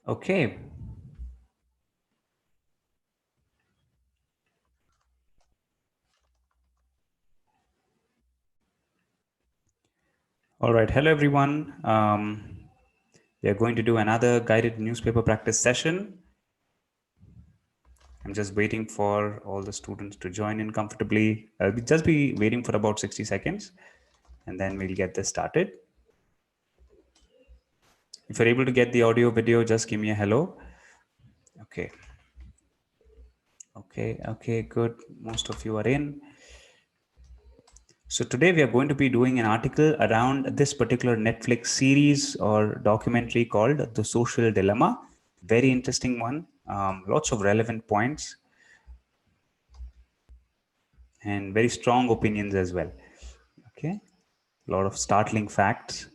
Okay. All right. Hello, everyone. We are going to do another guided newspaper practice session. I'm just waiting for all the students to join in comfortably. I'll just be waiting for about 60 seconds and then we'll get this started. If you're able to get the audio video, just give me a hello. Okay. Okay, good. Most of you are in. So today we are going to be doing an article around this particular Netflix series or documentary called The Social Dilemma. Very interesting one. Lots of relevant points and very strong opinions as well. Okay. A lot of startling facts.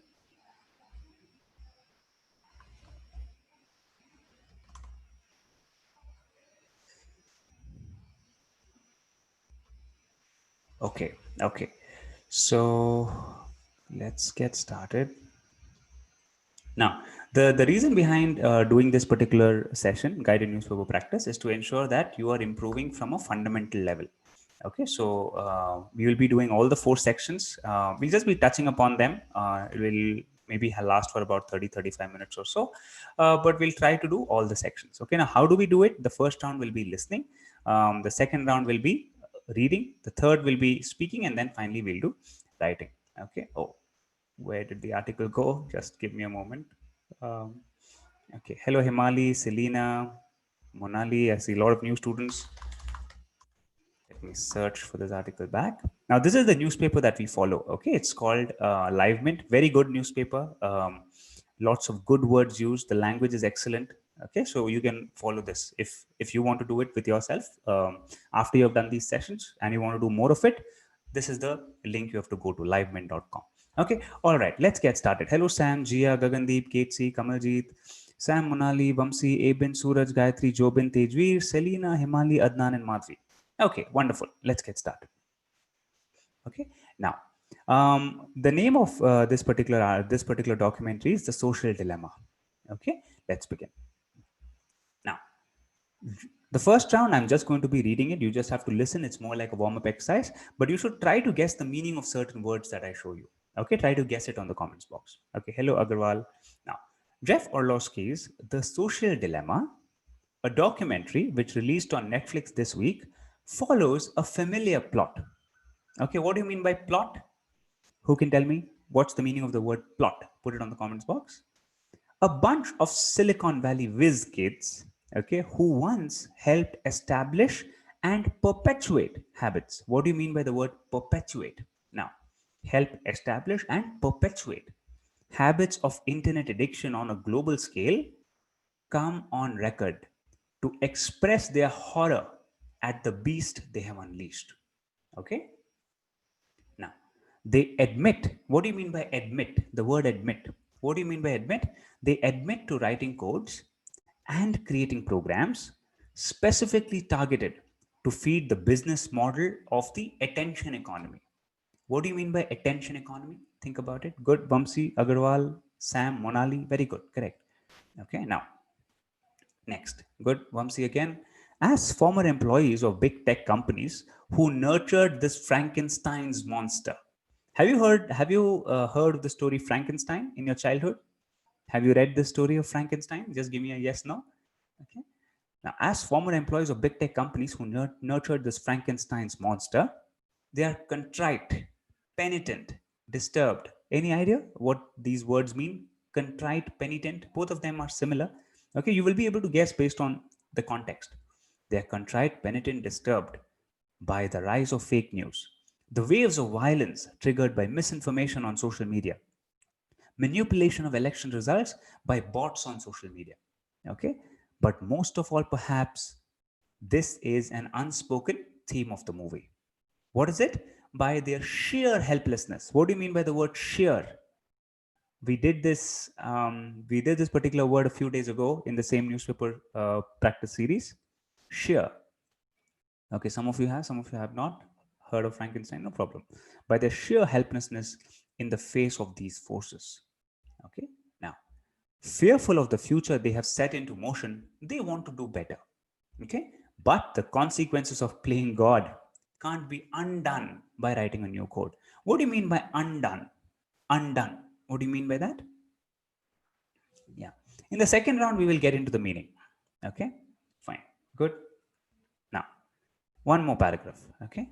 Okay. So let's get started. Now, the reason behind doing this particular session, guided newspaper practice, is to ensure that you are improving from a fundamental level. Okay, so we will be doing all the 4 sections. We'll just be touching upon them. It will maybe last for about 30-35 minutes or so, but we'll try to do all the sections. Okay, now how do we do it? The first round will be listening. The second round will be reading. The third will be speaking, and then finally we'll do writing. Okay. Oh, where did the article go? Just give me a moment. Um, okay. Hello, Himali, Selena, Monali. I see a lot of new students. Let me search for this article back. Now, this is the newspaper that we follow. Okay. It's called Livemint. Very good newspaper. Lots of good words used. The language is excellent. Okay. So you can follow this if you want to do it with yourself. After you have done these sessions and you want to do more of it, this is the link you have to go to livemint.com. Okay, all right, let's get started. Hello, Sam, Jia, Gagandeep, Ketsi, Kamaljeet, Sam, Monali, Vamsi, Abin, Suraj, Gayatri, Jobin, Tejveer, Selina, Himali, Adnan, and Madhvi. Okay, wonderful. Let's get started. Okay, now the name of this particular documentary is The Social Dilemma. Okay, let's begin. Now, the first round, I'm just going to be reading it. You just have to listen. It's more like a warm-up exercise, but you should try to guess the meaning of certain words that I show you. Okay, try to guess it on the comments box. Okay, hello Agarwal. Now, Jeff Orlowski's The Social Dilemma, a documentary which released on Netflix this week, follows a familiar plot. Okay, what do you mean by plot? Who can tell me what's the meaning of the word plot? Put it on the comments box. A bunch of Silicon Valley whiz kids, okay, who once helped establish and perpetuate habits. What do you mean by the word perpetuate? Now, help establish and perpetuate habits of internet addiction on a global scale come on record to express their horror at the beast they have unleashed. Okay? Now, they admit. What do you mean by admit? The word admit. What do you mean by admit? They admit to writing codes and creating programs specifically targeted to feed the business model of the attention economy. What do you mean by attention economy? Think about it. Good. Vamsi, Agarwal, Sam, Monali. Very good. Correct. Okay. Now, next. Good. Vamsi again. As former employees of big tech companies who nurtured this Frankenstein's monster. Have you heard of the story Frankenstein in your childhood? Have you read the story of Frankenstein? Just give me a yes, no. Okay. Now, as former employees of big tech companies who nurtured this Frankenstein's monster, they are contrite, penitent, disturbed. Any idea what these words mean? Contrite, penitent, both of them are similar. Okay, you will be able to guess based on the context. They are contrite, penitent, disturbed by the rise of fake news, the waves of violence triggered by misinformation on social media, manipulation of election results by bots on social media. Okay, but most of all, perhaps this is an unspoken theme of the movie. What is it? By their sheer helplessness. What do you mean by the word sheer? We did this particular word a few days ago in the same newspaper practice series. Sheer. Okay, some of you have not heard of Frankenstein, no problem. By their sheer helplessness in the face of these forces. Okay, now Fearful of the future they have set into motion, they want to do better. Okay, but the consequences of playing God can't be undone by writing a new code. What do you mean by undone? Undone, what do you mean by that? Yeah, in the second round we will get into the meaning. Okay, fine, good. Now, one more paragraph. Okay,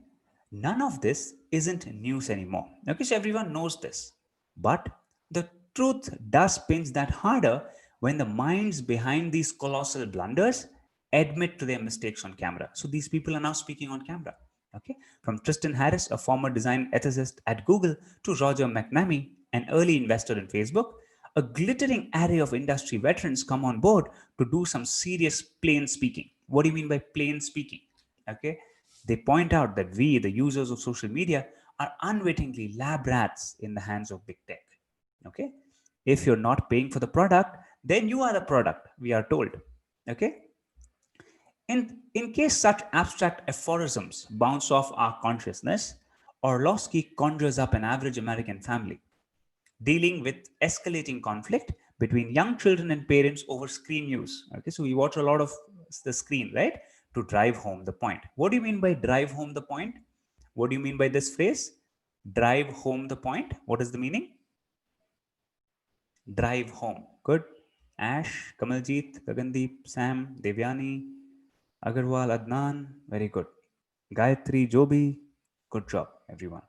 none of this isn't news anymore. Okay, so everyone knows this, but the truth does pinch that harder when the minds behind these colossal blunders admit to their mistakes on camera. So these people are now speaking on camera. Okay, from Tristan Harris, a former design ethicist at Google, to Roger McNamee, an early investor in Facebook, a glittering array of industry veterans come on board to do some serious plain speaking. What do you mean by plain speaking? Okay, they point out that we, the users of social media, are unwittingly lab rats in the hands of big tech. Okay, if you're not paying for the product, then you are the product, we are told. Okay, in case such abstract aphorisms bounce off our consciousness, Orlowski conjures up an average American family dealing with escalating conflict between young children and parents over screen use. Okay, so we watch a lot of the screen, right? To drive home the point. What do you mean by drive home the point? What do you mean by this phrase? Drive home the point. What is the meaning? Drive home. Good. Ash, Kamaljeet, Gagandeep, Sam, Devyani, Agarwal, Adnan. Very good. Gayatri, Jobi. Good job, everyone.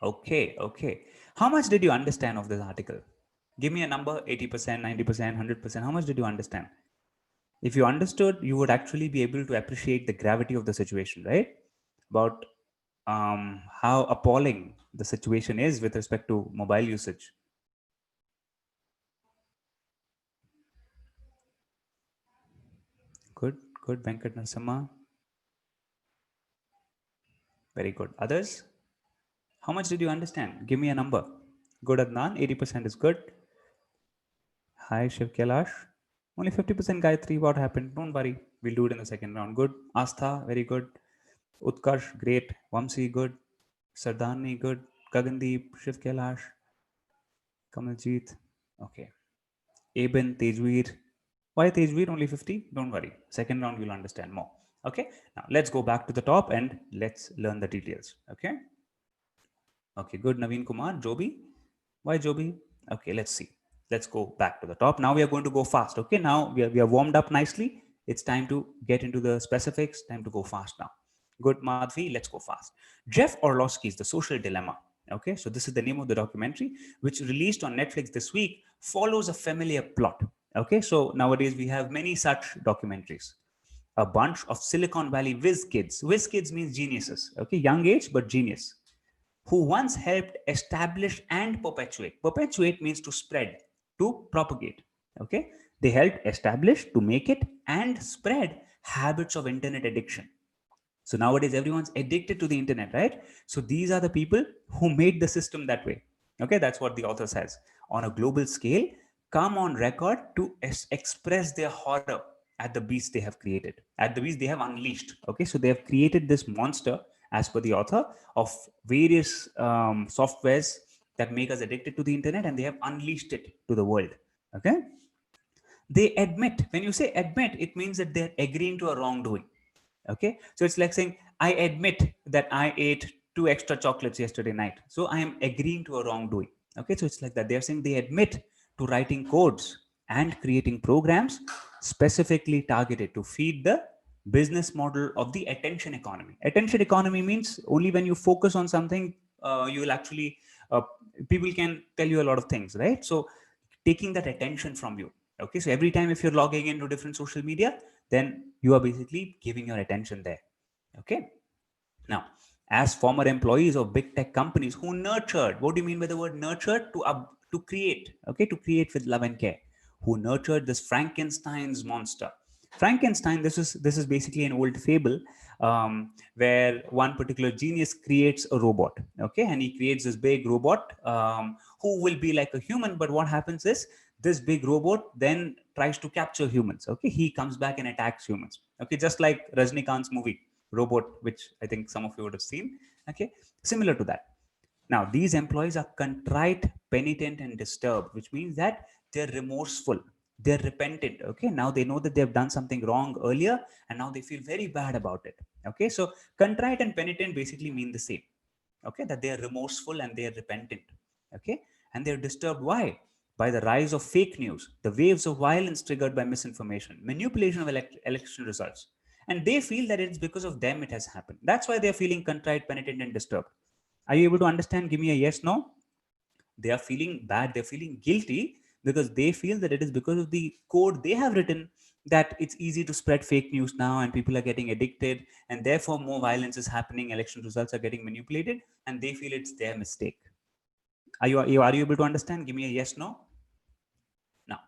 Okay, okay. How much did you understand of this article? Give me a number, 80%, 90%, 100%. How much did you understand? If you understood, you would actually be able to appreciate the gravity of the situation, right? About how appalling the situation is with respect to mobile usage. Good, good. Venkat Narasimha. Very good. Others? How much did you understand? Give me a number. Good, Adnan. 80% is good. Hi, Shiv Kailash. Only 50% Gayatri. What happened? Don't worry. We'll do it in the second round. Good. Astha, very good. Utkarsh, great. Vamsi, good. Sardani, good. Gagandeep, Shiv Kailash, Kamaljeet. Okay. Eben, Tejveer. Why Tejveer? Only 50? Don't worry. Second round, you'll understand more. Okay. Now, let's go back to the top and let's learn the details. Okay. Okay, good. Naveen Kumar, Joby. Why Joby? Okay, let's see. Let's go back to the top. Now we are going to go fast. Okay, now we are warmed up nicely. It's time to get into the specifics. Time to go fast now. Good, Madhvi. Let's go fast. Jeff Orlowski's The Social Dilemma. Okay, so this is the name of the documentary, which released on Netflix this week, follows a familiar plot. Okay, so nowadays we have many such documentaries. A bunch of Silicon Valley whiz kids. Whiz kids means geniuses. Okay, young age but genius, who once helped establish and perpetuate. Perpetuate means to spread, to propagate. Okay, they helped establish, to make it, and spread habits of internet addiction. So nowadays everyone's addicted to the internet, right? So these are the people who made the system that way. Okay, that's what the author says. On a global scale, come on record to express their horror at the beast they have created, at the beast they have unleashed. Okay, so they have created this monster, as per the author, of various softwares that make us addicted to the internet, and they have unleashed it to the world. Okay, they admit, when you say admit, it means that they're agreeing to a wrongdoing. Okay, so it's like saying, I admit that I ate 2 extra chocolates yesterday night, so I am agreeing to a wrongdoing. Okay, so it's like that. They're saying they admit to writing codes and creating programs specifically targeted to feed the business model of the attention economy. Attention economy means only when you focus on something, you will actually people can tell you a lot of things, right? So taking that attention from you. Okay, so every time if you're logging into different social media, then you are basically giving your attention there. Okay, now, as former employees of big tech companies who nurtured, what do you mean by the word nurtured? To create, okay, to create with love and care, who nurtured this Frankenstein's monster. Frankenstein, this is basically an old fable, where one particular genius creates a robot, okay, and he creates this big robot, who will be like a human. But what happens is, this big robot then tries to capture humans. Okay, he comes back and attacks humans. Okay, just like Rajnikant's movie Robot, which I think some of you would have seen. Okay, similar to that. Now, these employees are contrite penitent and disturbed, which means that they're remorseful, they're repentant. Okay, now they know that they've done something wrong earlier, and now they feel very bad about it. Okay, so contrite and penitent basically mean the same. Okay, that they are remorseful and they are repentant. Okay, and they're disturbed. Why? By the rise of fake news, the waves of violence triggered by misinformation, manipulation of election results, and they feel that it's because of them it has happened. That's why they're feeling contrite, penitent, and disturbed. Are you able to understand? Give me a yes, no. They are feeling bad, they're feeling guilty because they feel that it is because of the code they have written that it's easy to spread fake news now, and people are getting addicted, and therefore more violence is happening, election results are getting manipulated, and they feel it's their mistake. Are you able to understand? Give me a yes, no. Now,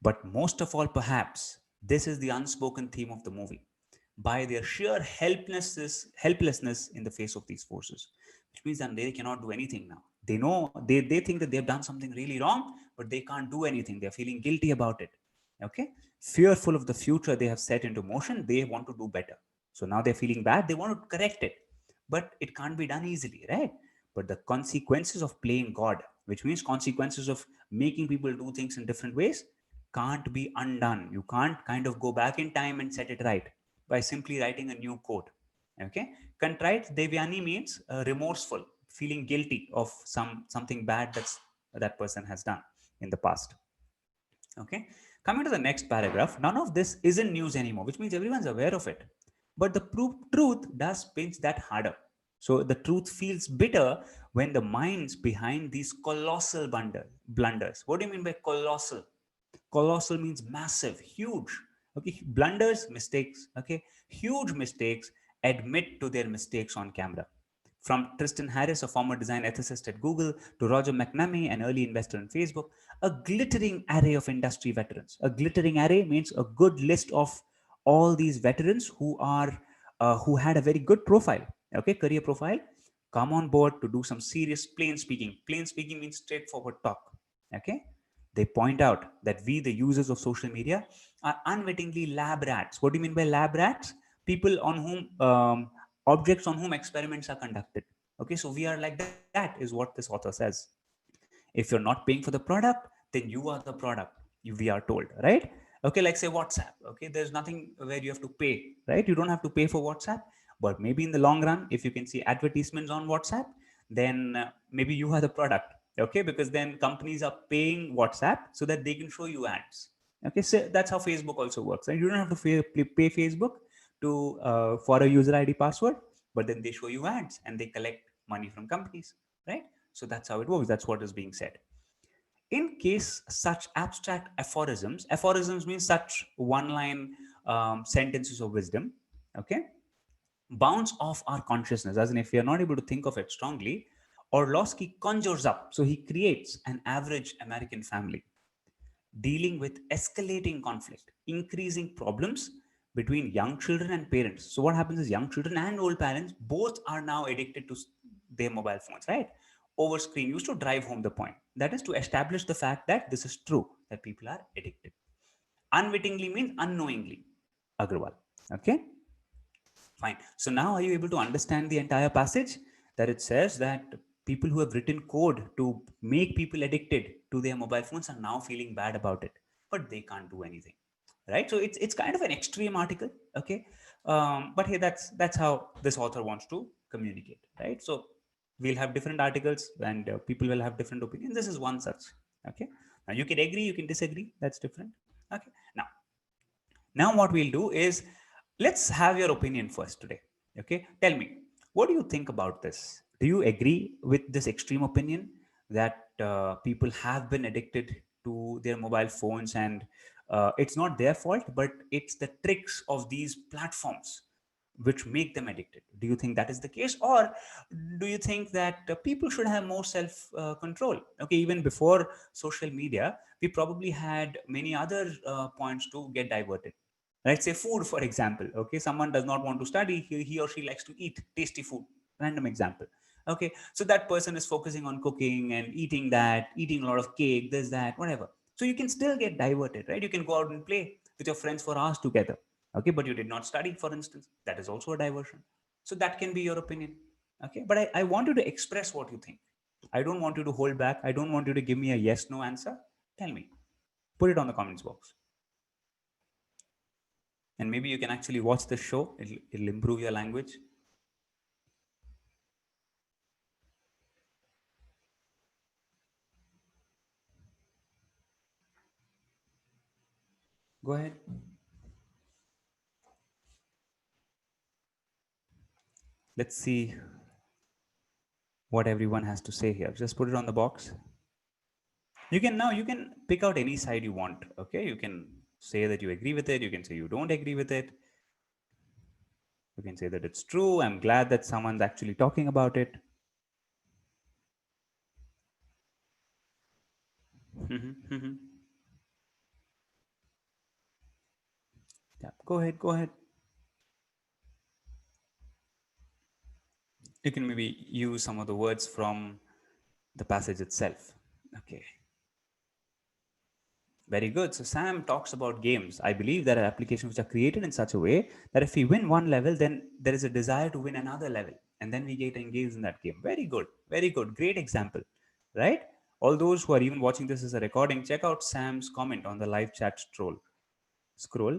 but most of all, perhaps, this is the unspoken theme of the movie. By their sheer helplessness in the face of these forces, which means that they cannot do anything now. They know, they think that they've done something really wrong, but they can't do anything. They're feeling guilty about it. Okay? Fearful of the future they have set into motion, they want to do better. So now they're feeling bad, they want to correct it. But it can't be done easily, right? But the consequences of playing God, which means consequences of making people do things in different ways, can't be undone. You can't kind of go back in time and set it right by simply writing a new code. Okay, contrite Devyani means remorseful, feeling guilty of something bad that person has done in the past. Okay, coming to the next paragraph, none of this isn't news anymore, which means everyone's aware of it. But the truth does pinch that harder. So the truth feels bitter when the minds behind these colossal blunders. What do you mean by colossal? Colossal means massive, huge. Okay, blunders, mistakes. Okay, huge mistakes. Admit to their mistakes on camera. From Tristan Harris, a former design ethicist at Google, to Roger McNamee, an early investor in Facebook, a glittering array of industry veterans. A glittering array means a good list of all these veterans who had a very good profile, okay, career profile, come on board to do some serious plain speaking. Plain speaking means straightforward talk. Okay, they point out that we, the users of social media, are unwittingly lab rats. What do you mean by lab rats? People on whom objects on whom experiments are conducted. Okay, so we are like that, is what this author says. If you're not paying for the product, then you are the product. We are told, right? Okay, like say WhatsApp. Okay, there's nothing where you have to pay, right? You don't have to pay for WhatsApp, but maybe in the long run, if you can see advertisements on WhatsApp, then maybe you are the product. Okay, because then companies are paying WhatsApp so that they can show you ads. Okay, so that's how Facebook also works. Right? You don't have to pay Facebook to for a user ID password, but then they show you ads and they collect money from companies, right? So that's how it works. That's what is being said. In case such abstract aphorisms means such one-line sentences of wisdom, okay, bounce off our consciousness, as in if we are not able to think of it strongly, Orlowski conjures up, so he creates an average American family dealing with escalating conflict, increasing problems between young children and parents. So what happens is young children and old parents both are now addicted to their mobile phones, right? Over screen used to drive home the point. That is to establish the fact that this is true, that people are addicted. Unwittingly means unknowingly. Agrawal. Okay? Fine. So now are you able to understand the entire passage? That it says that people who have written code to make people addicted to their mobile phones are now feeling bad about it, but they can't do anything, right? So it's kind of an extreme article, okay? But hey, that's how this author wants to communicate, right? So we'll have different articles, and people will have different opinions. This is one such, okay? Now you can agree, you can disagree. That's different, okay? Now what we'll do is let's have your opinion first today. Okay, tell me, what do you think about this? Do you agree with this extreme opinion that people have been addicted to their mobile phones, and it's not their fault, but it's the tricks of these platforms which make them addicted? Do you think that is the case, or do you think that people should have more self control? Okay, even before social media, we probably had many other points to get diverted. Let's say food, for example. Okay, someone does not want to study, he or she likes to eat tasty food. Random example. Okay, so that person is focusing on cooking and eating that, eating a lot of cake, this, that, whatever. So you can still get diverted, right? You can go out and play with your friends for hours together. Okay, but you did not study, for instance. That is also a diversion. So that can be your opinion. Okay, but I want you to express what you think. I don't want you to hold back. I don't want you to give me a yes no answer. Tell me. Put it on the comments box. And maybe you can actually watch this show. It'll improve your language. Go ahead. Let's see what everyone has to say here. Just put it on the box. You can pick out any side you want. Okay, you can say that you agree with it. You can say you don't agree with it. You can say that it's true. I'm glad that someone's actually talking about it. Yeah, go ahead. Go ahead. You can maybe use some of the words from the passage itself. Okay. Very good. So Sam talks about games. I believe there are applications which are created in such a way that if we win one level, then there is a desire to win another level, and then we get engaged in that game. Very good. Very good. Great example. Right? All those who are even watching this as a recording, check out Sam's comment on the live chat scroll.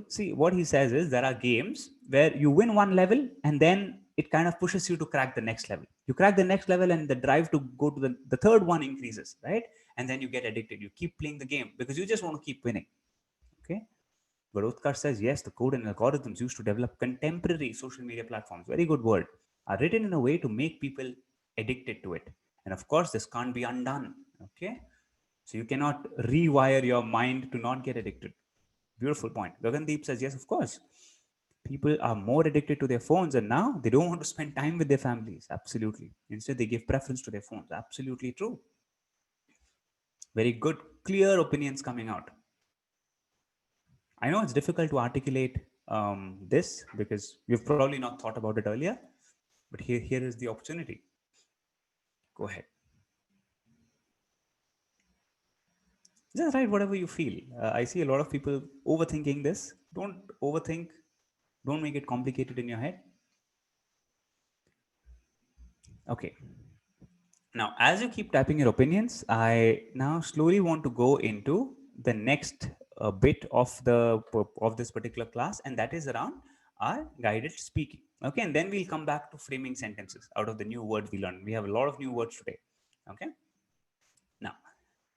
See, what he says is there are games where you win one level and then it kind of pushes you to crack the next level. You crack the next level and the drive to go to the third one increases, right? And then you get addicted. You keep playing the game because you just want to keep winning. Okay. But Utkar says, yes, the code and algorithms used to develop contemporary social media platforms, very good word, are written in a way to make people addicted to it. And of course, this can't be undone. Okay. So you cannot rewire your mind to not get addicted. Beautiful point. Gagandeep says, yes, of course. People are more addicted to their phones and now they don't want to spend time with their families. Absolutely. Instead, they give preference to their phones. Absolutely true. Very good, clear opinions coming out. I know it's difficult to articulate this because you've probably not thought about it earlier, but here is the opportunity. Go ahead. Just write whatever you feel. I see a lot of people overthinking this. Don't overthink. Don't make it complicated in your head. Okay. Now, as you keep typing your opinions, I now slowly want to go into the next bit of this particular class, and that is around our guided speaking. Okay, and then we'll come back to framing sentences out of the new words we learned. We have a lot of new words today. Okay, now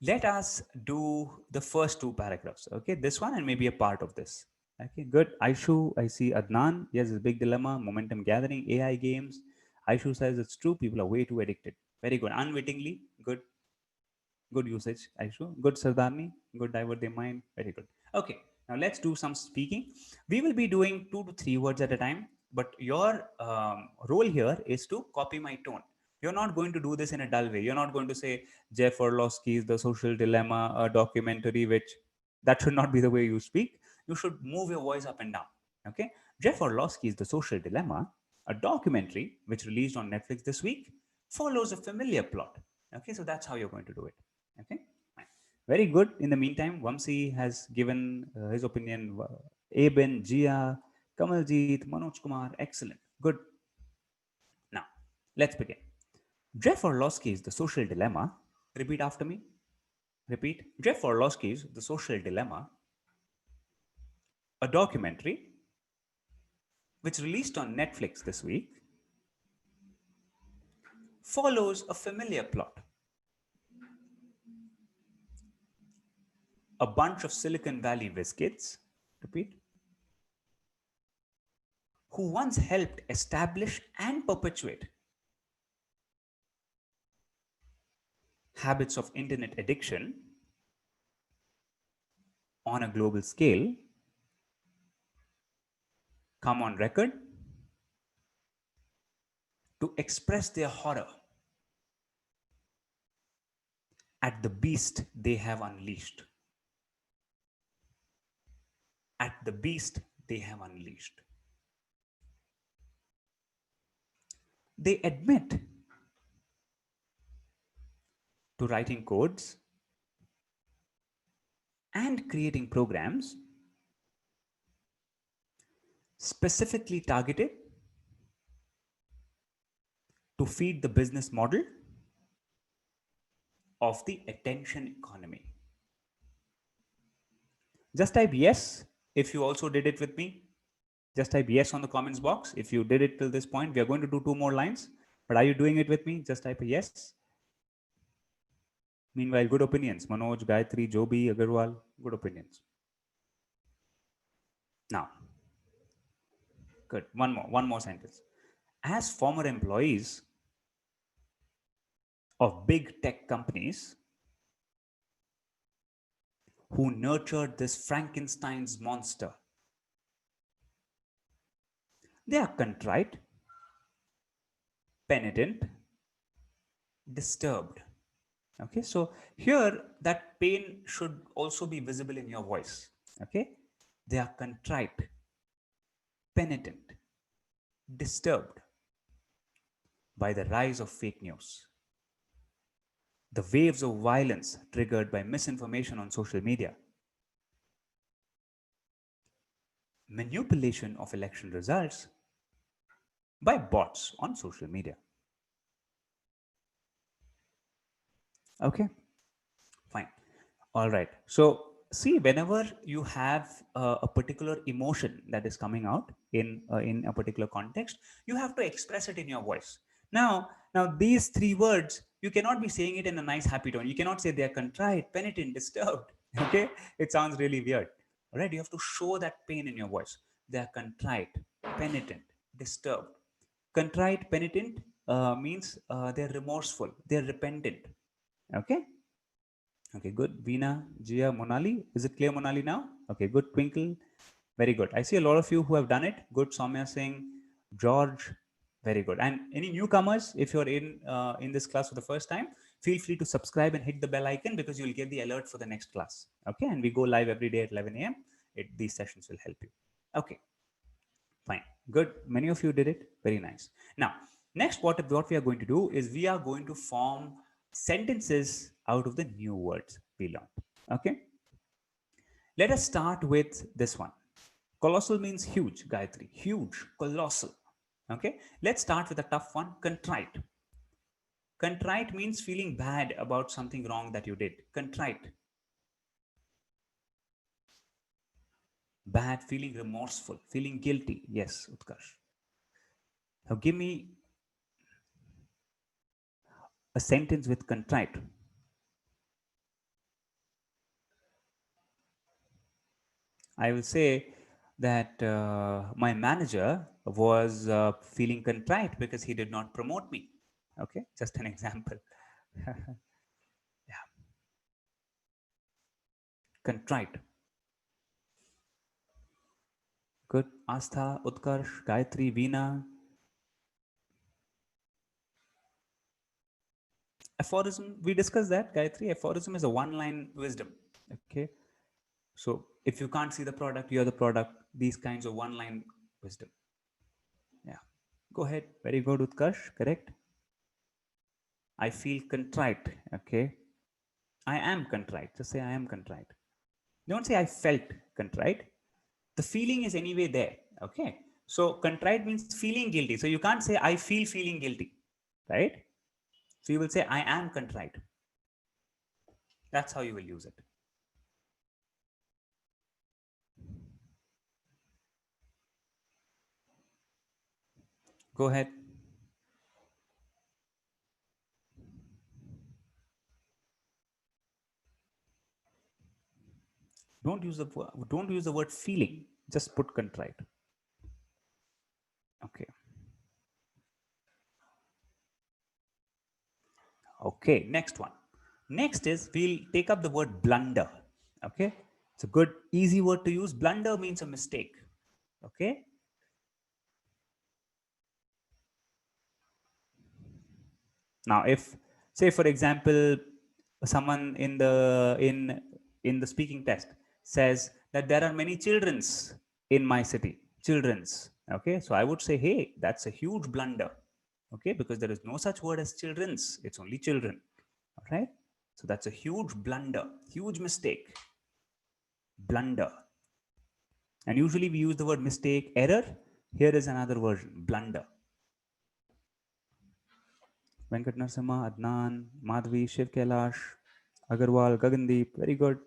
let us do the first two paragraphs. Okay, this one and maybe a part of this. Okay, good. Aishu, I see Adnan. Yes, it's a big dilemma. Momentum gathering, AI games. Aishu says it's true. People are way too addicted. Very good. Unwittingly, good. Good usage, Aishu. Good, Sardarni. Good, divert their mind. Very good. Okay, now let's do some speaking. We will be doing 2 to 3 words at a time, but your role here is to copy my tone. You're not going to do this in a dull way. You're not going to say Jeff Orlowski's The Social Dilemma, a documentary, which that should not be the way you speak. You should move your voice up and down. Okay, Jeff Orlowski's The Social Dilemma, a documentary which released on Netflix this week, follows a familiar plot. Okay, so that's how you're going to do it. Okay, very good. In the meantime, Vamsi has given his opinion. Aben, Jia, Kamaljeet, Manoj Kumar, excellent. Good. Now, let's begin. Jeff Orlowski's The Social Dilemma. Repeat after me. Repeat. Jeff Orlowski's The Social Dilemma, a documentary which released on Netflix this week, follows a familiar plot. A bunch of Silicon Valley whiz kids, repeat, who once helped establish and perpetuate habits of internet addiction on a global scale, come on record to express their horror at the beast they have unleashed. At the beast they have unleashed. They admit to writing codes and creating programs specifically targeted to feed the business model of the attention economy. Just type yes if you also did it with me. Just type yes on the comments box if you did it till this point. We are going to do 2 more lines, but are you doing it with me? Just type a yes. Meanwhile, good opinions. Manoj, Gayatri, Joby, Agarwal, good opinions. Now, good. One more sentence. As former employees of big tech companies who nurtured this Frankenstein's monster, they are contrite, penitent, disturbed. Okay, so here that pain should also be visible in your voice. Okay, they are contrite, penitent, disturbed by the rise of fake news, the waves of violence triggered by misinformation on social media, manipulation of election results by bots on social media. Okay, fine. All right. So, see, whenever you have a particular emotion that is coming out in a particular context, you have to express it in your voice. Now these 3 words, you cannot be saying it in a nice happy tone. You cannot say they are contrite, penitent, disturbed. Okay, it sounds really weird. All right, you have to show that pain in your voice. They are contrite, penitent, disturbed. Contrite, penitent means they're remorseful, they're repentant. Okay. Okay, good. Veena, Jia, Monali. Is it clear, Monali, now? Okay, good. Twinkle. Very good. I see a lot of you who have done it. Good. Soumya Singh, George. Very good. And any newcomers, if you're in this class for the first time, feel free to subscribe and hit the bell icon because you'll get the alert for the next class. Okay, and we go live every day at 11 a.m. These sessions will help you. Okay, fine. Good. Many of you did it. Very nice. Now, next, what we are going to do is we are going to form sentences out of the new words we learned. Okay. Let us start with this one. Colossal means huge, Gayatri. Huge, colossal. Okay. Let's start with a tough one. Contrite. Contrite means feeling bad about something wrong that you did. Contrite. Bad, feeling remorseful, feeling guilty. Yes, Utkarsh. Now give me a sentence with contrite. I will say that my manager was feeling contrite because he did not promote me. Okay, just an example. Yeah, contrite. Good. Astha, Utkarsh, Gayatri, Veena. Aphorism, we discussed that, Gayatri. Aphorism is a one line wisdom. Okay, so if you can't see the product, you're the product. These kinds of one line wisdom. Yeah, go ahead. Very good, Utkarsh. Correct. I feel contrite. Okay, I am contrite. Just say I am contrite. Don't say I felt contrite. The feeling is anyway there. Okay. So contrite means feeling guilty. So you can't say I feel feeling guilty. Right? So you will say I am contrite. That's how you will use it. Go ahead. Don't use the word feeling. Just put contrite. Okay. Okay. Next one. Next is we'll take up the word blunder. Okay. It's a good, easy word to use. Blunder means a mistake. Okay. Now, if say for example, someone in the speaking test says that there are many childrens in my city, childrens. Okay, so I would say, hey, that's a huge blunder. Okay, because there is no such word as childrens; it's only children. All right, so that's a huge blunder, huge mistake, blunder. And usually we use the word mistake, error. Here is another version, blunder. Venkat Narasimha, Adnan, Madhvi, Shiv Kailash, Agarwal, Gagandeep. Very good.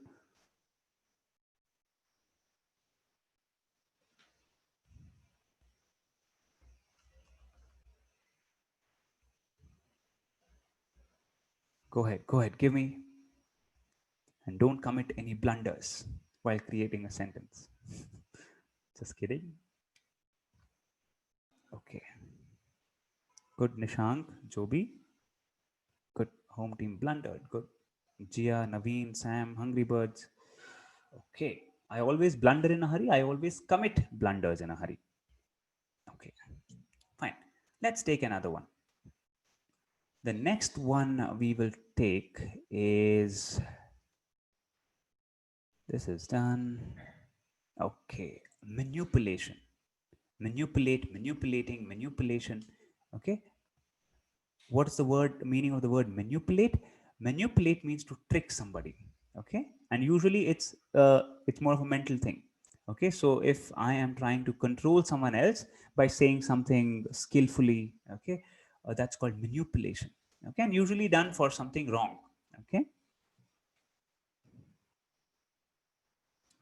Go ahead. Go ahead. Give me. And don't commit any blunders while creating a sentence. Just kidding. Okay. Good, Nishank, Joby. Good. Home team blundered. Good. Jia, Naveen, Sam, Hungry Birds. Okay. I always blunder in a hurry. I always commit blunders in a hurry. Okay. Fine. Let's take another one. The next one we will take is, this is done. Okay. Manipulation. Manipulate, manipulating, manipulation. Okay. What's the word meaning of the word manipulate? Manipulate means to trick somebody. Okay. And usually it's more of a mental thing. Okay. So if I am trying to control someone else by saying something skillfully, okay, that's called manipulation. Okay. And usually done for something wrong. Okay.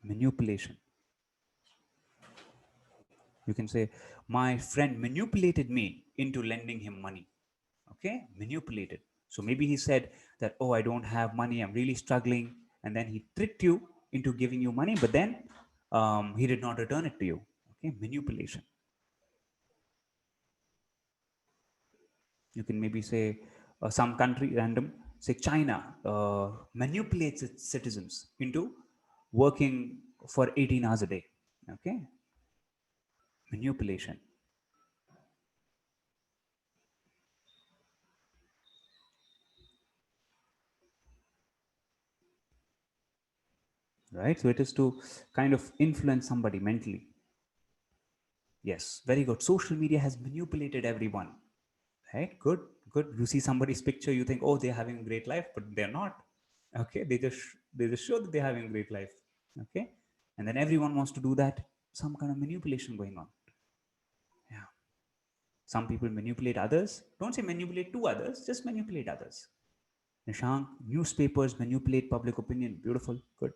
Manipulation. You can say, my friend manipulated me into lending him money. Okay. Manipulated. So maybe he said that, oh, I don't have money, I'm really struggling, and then he tricked you into giving you money, but then he did not return it to you. Okay. Manipulation. You can maybe say, some country random, say China manipulates its citizens into working for 18 hours a day. Okay. Manipulation. Right. So it is to kind of influence somebody mentally. Yes, very good. Social media has manipulated everyone. Right. Good. Good. You see somebody's picture, you think, oh, they're having a great life, but they're not. Okay. They just show that they're having a great life. Okay. And then everyone wants to do that. Some kind of manipulation going on. Yeah. Some people manipulate others. Don't say manipulate to others, just manipulate others. Nishank, newspapers manipulate public opinion. Beautiful. Good.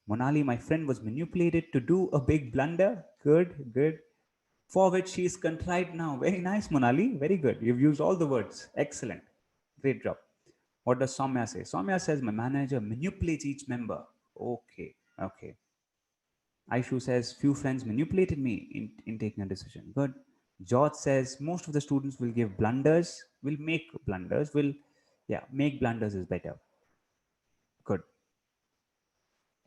Monali, my friend, was manipulated to do a big blunder. Good, good. For which she is contrite now. Very nice, Monali. Very good. You've used all the words. Excellent. Great job. What does Soumya say? Soumya says, my manager manipulates each member. Okay, okay. Aishu says, few friends manipulated me in taking a decision. Good. George says, most of the students will give blunders, will make blunders, will, yeah, make blunders is better. Good.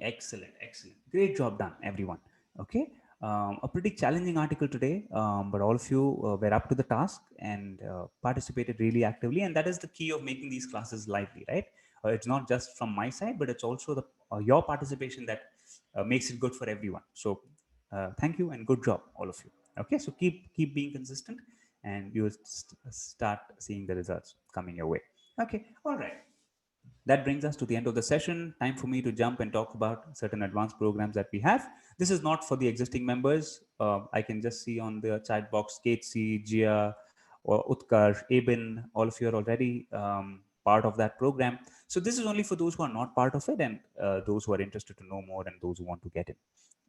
Excellent, excellent. Great job done, everyone. Okay. A pretty challenging article today, but all of you were up to the task and participated really actively. And that is the key of making these classes lively, right? It's not just from my side, but it's also your participation that makes it good for everyone. So thank you and good job, all of you. Okay. So keep being consistent and you'll start seeing the results coming your way. Okay. All right. That brings us to the end of the session. Time for me to jump and talk about certain advanced programs that we have. This is not for the existing members. I can just see on the chat box, Katesi, Jia, or Utkarsh, Abin, all of you are already part of that program. So this is only for those who are not part of it and those who are interested to know more and those who want to get in.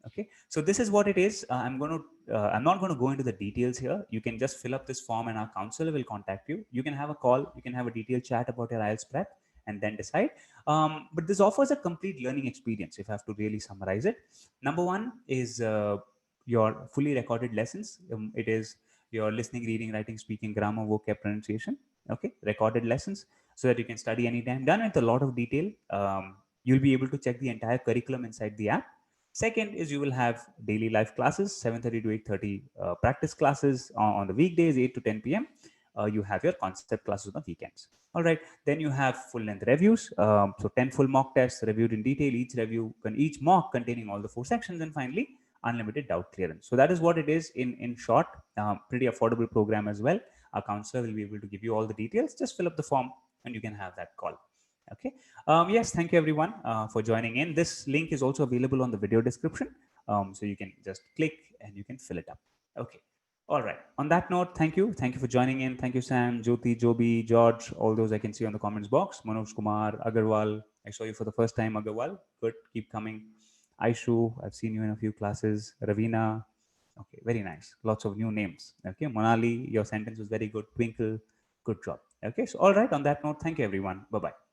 Okay, so this is what it is. I'm not going to go into the details here. You can just fill up this form and our counselor will contact you. You can have a call, you can have a detailed chat about your IELTS prep and then decide. But this offers a complete learning experience if I have to really summarize it. Number one is your fully recorded lessons. It is your listening, reading, writing, speaking, grammar, vocab, pronunciation. Okay, recorded lessons so that you can study anytime. Done with a lot of detail. You'll be able to check the entire curriculum inside the app. Second is you will have daily live classes, 7:30 to 8:30 practice classes on the weekdays, 8 to 10 p.m. You have your concept classes on the weekends. All right. Then you have full length reviews. So 10 full mock tests reviewed in detail, each mock containing all the 4 sections, and finally, unlimited doubt clearance. So that is what it is in short. Pretty affordable program as well. Our counselor will be able to give you all the details. Just fill up the form and you can have that call. Okay. Yes, thank you everyone for joining in. This link is also available on the video description. So you can just click and you can fill it up. Okay. All right. On that note, thank you. Thank you for joining in. Thank you, Sam, Jyoti, Joby, George, all those I can see on the comments box. Manoj Kumar, Agarwal. I saw you for the first time, Agarwal. Good. Keep coming. Aishu, I've seen you in a few classes. Ravina. Okay, very nice. Lots of new names. Okay. Monali, your sentence was very good. Twinkle, good job. Okay. So, all right. On that note, thank you, everyone. Bye bye.